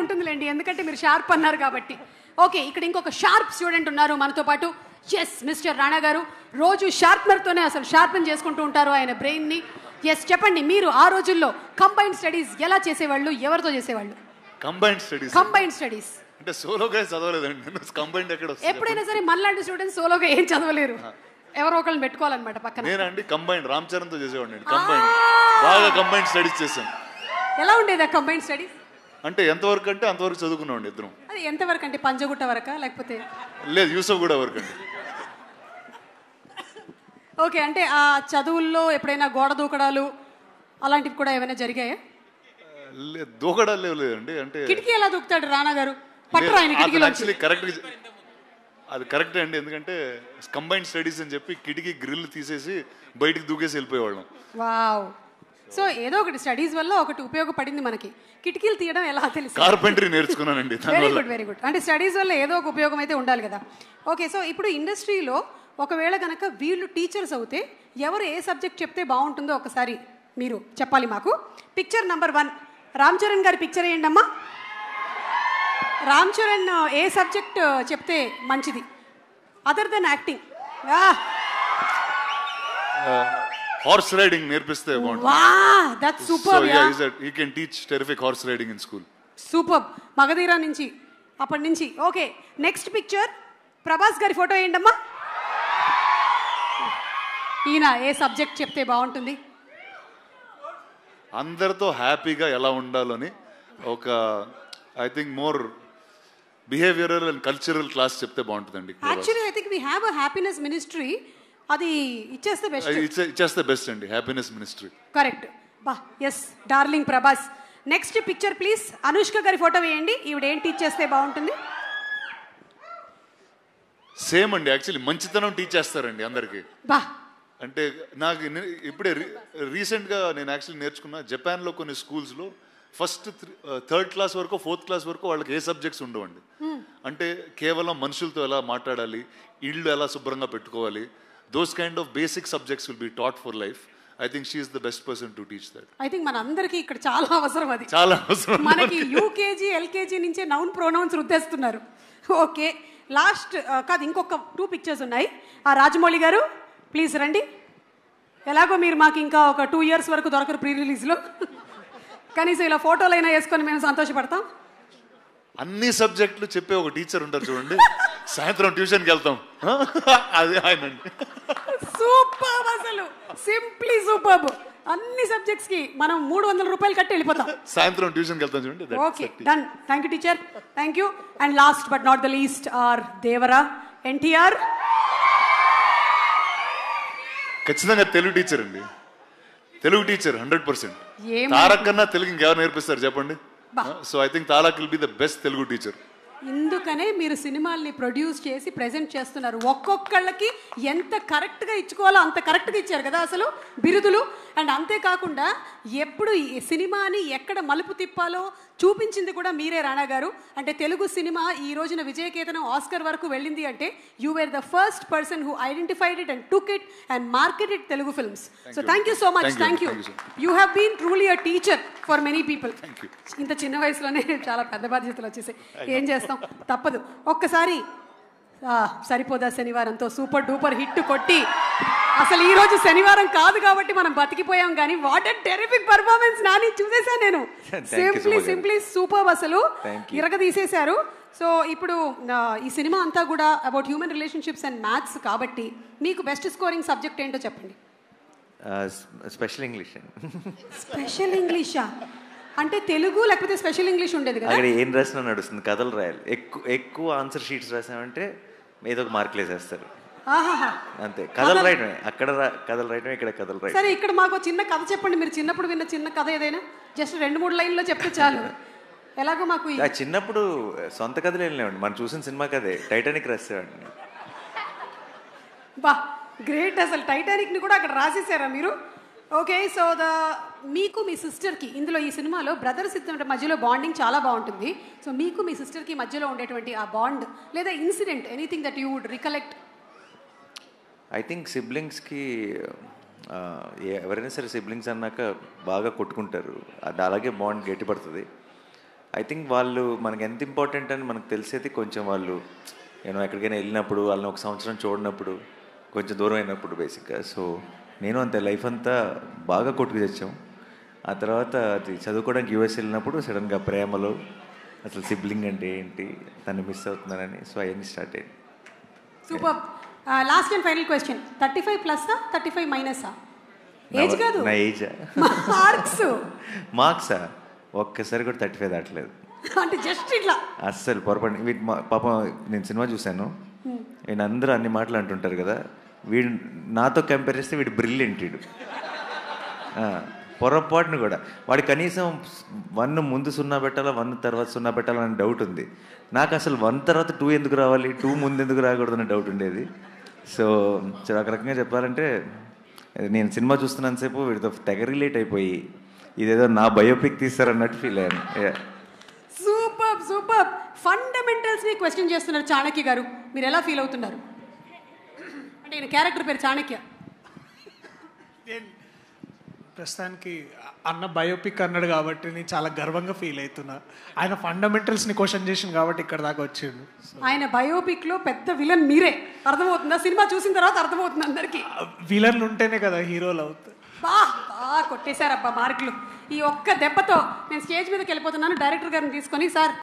ఉంటుందిలేండి, ఎందుకంటే మీరు షార్ప్ అన్నారు కాబట్టి. ఓకే, ఇక్కడ ఇంకొక షార్ప్ స్టూడెంట్ ఉన్నారు మనతో పాటు. ఎస్, మిస్టర్ రాణా గారు రోజు షార్ప్నర్తోనే అసలు షార్పెన్ చేసుకుంటూ ఉంటారు ఆయన బ్రెయిన్ని. ఎస్, చెప్పండి, మీరు ఆ రోజుల్లో కంబైన్డ్ స్టడీస్ ఎలా చేసేవాళ్ళు, ఎవరితో చేసేవాళ్ళు? కంబైన్డ్ స్టడీస్ అంటే సోలోగా చదవలేదండి. కంబైన్డ్ ఎక్కడ వస్తుంది? ఎప్పుడైనా సరే మనలాంటి స్టూడెంట్స్ సోలోగా ఏం చదవలేరు, ఎవరో ఒకళ్ళని పెట్టుకోవాలన్నమాట పక్కన. నేనండి కంబైన్డ్ రామ్ చరణ్ తో చేసేవాడిని. కంబైన్డ్ బాగా కంబైన్డ్ స్టడీస్ చేశాను. ఎలా ఉండేది ఆ కంబైన్డ్ స్టడీస్? అంటే ఎంతవరకు అంటే అంతవరకు చదువుకున్నామండి ఇద్దరం. అది ఎంతవరకు అంటే పంజగుట్ట వరకా లేకపోతే? లేదు, యూసఫ్ కూడా వరకు అండి. ఓకే, అంటే ఆ చదువుల్లో ఎప్పుడైనా గోడ దూకడాలు అలాంటివి కూడా ఏమైనా జరిగాయా? లేదు, దూకడాలు లేదండి. అంటే కిటికీ ఎలా దూకుతాడు రాణా గారు? పట్టరు ఆయన కిటికీలో. కరెక్ట్, అది కరెక్టే అండి. ఎందుకంటే కంబైన్డ్ స్టడీస్ అని చెప్పి కిటికీ గ్రిల్ తీసేసి బయటికి దూకేసి వెళ్ళిపోయేవాళ్ళం. వావ్. సో ఏదో ఒకటి స్టడీస్ వల్ల ఒకటి ఉపయోగపడింది మనకి. కిటికీలు తీయడం ఎలా తెలుసు? కార్పెంటరీ నేర్చుకున్నానండి. Very good, very good. అంటే స్టడీస్ వల్ల ఏదో ఒక ఉపయోగం అయితే ఉండాలి కదా. ఓకే, సో ఇప్పుడు ఇండస్ట్రీలో ఒకవేళ కనుక వీళ్ళు టీచర్స్ అవుతే ఎవరు ఏ సబ్జెక్ట్ చెప్తే బాగుంటుందో ఒకసారి మీరు చెప్పాలి మాకు. పిక్చర్ నెంబర్ 1 రామ్ చరణ్ గారి పిక్చర్ వేయండి అమ్మా. రామ్ చరణ్ ఏ సబ్జెక్ట్ చెప్తే మంచిది other than acting? Horse riding నేర్పిస్తే బాగుంటుంది. Wow, that's super. He can teach terrific horse riding in school. Super. Magadheera నుంచి అప్పటి నుంచి. ఓకే, నెక్స్ట్ పిక్చర్ ప్రభాస్ గారి ఫోటో వేయండి అమ్మా. ఈయన ఏ సబ్జెక్ట్ చెప్తే బాగుంటుంది? అందరితో హ్యాపీగా ఎలా ఉండాలని ఒక I think more behavioural and cultural class చెప్తే బాగుంటుందండి. Actually I think we have a happiness ministry. అది ఇచ్చేస్తే బెస్ట్ అండి, హ్యాపీనెస్ మినిస్ట్రీ. కరెక్ట్. బా, yes, darling Prabhas. Next picture please. Anushka గారి ఫోటో వేయండి. ఈవిడ ఏం టీచ్ చేస్తే బాగుంటుంది? సేమ్ అండి, యాక్చువల్లీ మంచితనం టీచ్ చేస్తారండి అందరికి. బా, అంటే నాకు ఇప్పుడే రీసెంట్గా నేను యాక్చువల్లీ నేర్చుకున్నా. జపాన్లో కొన్ని స్కూల్స్లో ఫస్ట్ 3rd క్లాస్ వరకు 4th క్లాస్ వరకు వాళ్ళకి ఏ సబ్జెక్ట్స్ ఉండవండి. అంటే కేవలం మనుషులతో ఎలా మాట్లాడాలి, ఇళ్ళు ఎలా శుభ్రంగా పెట్టుకోవాలి, those kind of basic subjects will be taught for life. I think she is the best person to teach that. I think మన అందరికీ ఇక్కడ చాలా అవసరం అది. చాలా అవసరం. మనకి యూకేజీ ఎల్కేజీ నుంచే నౌన్ ప్రొనౌన్స్ రుద్దేస్తున్నారు. ఓకే, లాస్ట్ కాదు, ఇంకొక 2 పిక్చర్స్ ఉన్నాయి. ఆ రాజమౌళి గారు ప్లీజ్ రండి. ఎలాగో మీరు మాకు ఇంకా ఒక 2 years వరకు దొరకరు ప్రీ రిలీజ్లో. కనీసం ఇలా ఫోటోలు అయినా వేసుకొని మేము సంతోషపడతాం. అన్ని సబ్జెక్టులు చెప్పే ఒక టీచర్ ఉంటారు చూడండి, సాయంత్రం ట్యూషన్కి వెళ్తాం, అదే ఆయన. సూపర్, అసలు సింప్లీ సూపర్. అన్ని సబ్జెక్ట్స్ కి మనం 300 రూపాయలు కట్టి వెళ్ళిపోతాం. సాయంత్రం ట్యూషన్కి వెళ్తాం చూడండి. Okay, done. Thank you teacher, thank you. And last but not the least our Devara NTR. ఖచ్చితంగా తెలుగు టీచర్ అండి, తెలుగు టీచర్ 100%. తారక్ కన్నా తెలుగు ఇంకెవరు నేర్పిస్తారు చెప్పండి? So I think Tarak will be the best Telugu teacher. ఇందుకనే మీరు సినిమాల్ని ప్రొడ్యూస్ చేసి ప్రెజెంట్ చేస్తున్నారు. ఒక్కొక్కళ్ళకి ఎంత కరెక్ట్గా ఇచ్చుకోవాలో అంత కరెక్ట్గా ఇచ్చారు కదా అసలు బిరుదులు. అండ్ అంతేకాకుండా ఎప్పుడు ఈ సినిమాని ఎక్కడ మలుపు తిప్పాలో చూపించింది కూడా మీరే రాణా గారు. అంటే తెలుగు సినిమా ఈ రోజున విజయకేతనం ఆస్కర్ వరకు వెళ్ళింది అంటే you were the first person who identified it and took it and marketed Telugu films. So thank you so much. Thank you. You have been truly a teacher for many people. ఇంత చిన్న వయసులోనే చాలా పెద్ద బాధ్యతలు వచ్చేసాయి. ఏం చేస్తాం, తప్పదు. ఒక్కసారి సరిపోదా శనివారంతో సూపర్ డూపర్ హిట్ కొట్టి, అసలు ఈ రోజు శనివారం కాదు కాబట్టి మనం బతికిపోయాం. కానీ what a terrific performance Nani, చూసేసా నేను. సింప్లీ సూపర్, అసలు ఇరగ తీసేశారు. సో ఇప్పుడు ఈ సినిమా అంతా కూడా about human relationships and maths కాబట్టి మీకు బెస్ట్ స్కోరింగ్ సబ్జెక్ట్ ఏంటో చెప్పండి. Special English. స్పెషల్ ఇంగ్లీషా? అంటే తెలుగు లేకపోతే స్పెషల్ ఇంగ్లీష్ ఉండేది కదా? అక్కడ ఏం రాసినా నడుస్తుంది, కథలు రాయాలి. ఎక్కువ ఆన్సర్ షీట్స్ రాసామంటే ఏదో ఒక మార్కులు వేసేస్తారు. అంతే, కథలు రాయటమే. అక్కడ కథలు రాయటమే, ఇక్కడ కథలు రాయటం. సరే, ఇక్కడ మాకు చిన్న కథ చెప్పండి. మీరు చిన్నప్పుడు విన్న చిన్న కథ ఏదైనా జస్ట్ 2-3 లైన్లో చెప్తే చాలు. ఎలాగో మాకు చిన్నప్పుడు సొంత కథలు వెళ్ళినామండి, మనం చూసిన సినిమా కథే. టైటానిక్ రాసేవాడిని. బా, గ్రేట్. అసలు టైటానిక్ని కూడా అక్కడ రాసేసారా మీరు? ఓకే, సో మీకు మీ సిస్టర్కి ఇందులో ఈ సినిమాలో బ్రదర్స్ ఇద్దరి మధ్యలో బాండింగ్ చాలా బాగుంటుంది. సో మీకు మీ సిస్టర్కి మధ్యలో ఉండేటువంటి ఆ బాండ్ లేదా incident, anything that you would recollect? I think సిబ్లింగ్స్కి ఎవరైనా సరే సిబ్లింగ్స్ అన్నాక బాగా కొట్టుకుంటారు, అది అలాగే బాండ్ గట్టిపడుతుంది. ఐ థింక్ వాళ్ళు మనకి ఎంత ఇంపార్టెంట్ అని మనకు తెలిసేది కొంచెం వాళ్ళు నేను ఎక్కడికైనా వెళ్ళినప్పుడు వాళ్ళని ఒక సంవత్సరం చూడనప్పుడు కొంచెం దూరం అయినప్పుడు బేసిక్గా. సో నేను అంతే లైఫ్ అంతా బాగా కొట్టుకు తెచ్చాం. ఆ తర్వాత అది చదువుకోవడానికి యూఎస్ వెళ్ళినప్పుడు సడన్గా ప్రేమలో అసలు సిబ్లింగ్ అంటే ఏంటి, తను మిస్ అవుతున్నానని, సో అవన్నీ స్టార్ట్ అయ్యింది. Super. Last and final question, 35 ప్లస్సా 35 మైనసా? ఏజ్ కాదు, నా ఏజా? మార్క్సా ఒక్కసారి కూడా 35 దాటలేదు. అంటే జస్ట్ ఇట్లా అస్సలు పొరపాటు. వీటి పాపం నేను సినిమా చూశాను, వీడు అందరూ అన్ని మాటలు అంటుంటారు కదా, వీడు నాతో కంపేర్ చేస్తే వీడు బ్రిలియంట్. వీడు పొరపాటును కూడా వాడు కనీసం 1 ముందు 0 పెట్టాలా 1 తర్వాత 0 పెట్టాలని డౌట్ ఉంది నాకు. అసలు 1 తర్వాత 2 ఎందుకు రావాలి, 2 ముందు ఎందుకు రాకూడదని డౌట్ ఉండేది. సో ఒక రకంగా చెప్పాలంటే నేను సినిమా చూస్తున్నంతసేపు వీడితో తెగ రిలేట్ అయిపోయి ఇదేదో నా బయోపిక్ తీస్తారన్నట్టు ఫీల్ అయ్యాను. Super super. ఫండమెంటల్స్ ని క్వశ్చన్ చేస్తున్నారు చాణక్య గారు, మీరు ఎలా ఫీల్ అవుతున్నారు? అంటే ఈయన క్యారెక్టర్ పేరు చాణక్య. ప్రస్తుతానికి అన్న బయోపిక్ అన్నాడు కాబట్టి నేను చాలా గర్వంగా ఫీల్ అవుతున్నా. ఆయన ఫండమెంటల్స్ని క్వశ్చన్ చేసింది కాబట్టి ఇక్కడ దాకా వచ్చిండు. ఆయన బయోపిక్లో పెద్ద విలన్ మీరే, అర్థమవుతుందా? సినిమా చూసిన తర్వాత అర్థమవుతుంది అందరికీ. విలన్లు ఉంటేనే కదా హీరోలు అవుతారు. కొట్టేశారబ్బా మార్కులు. ఈ ఒక్క దెబ్బతో నేను స్టేజ్ మీదకి వెళ్ళిపోతున్నాను. డైరెక్టర్ గారిని తీసుకొని, సార్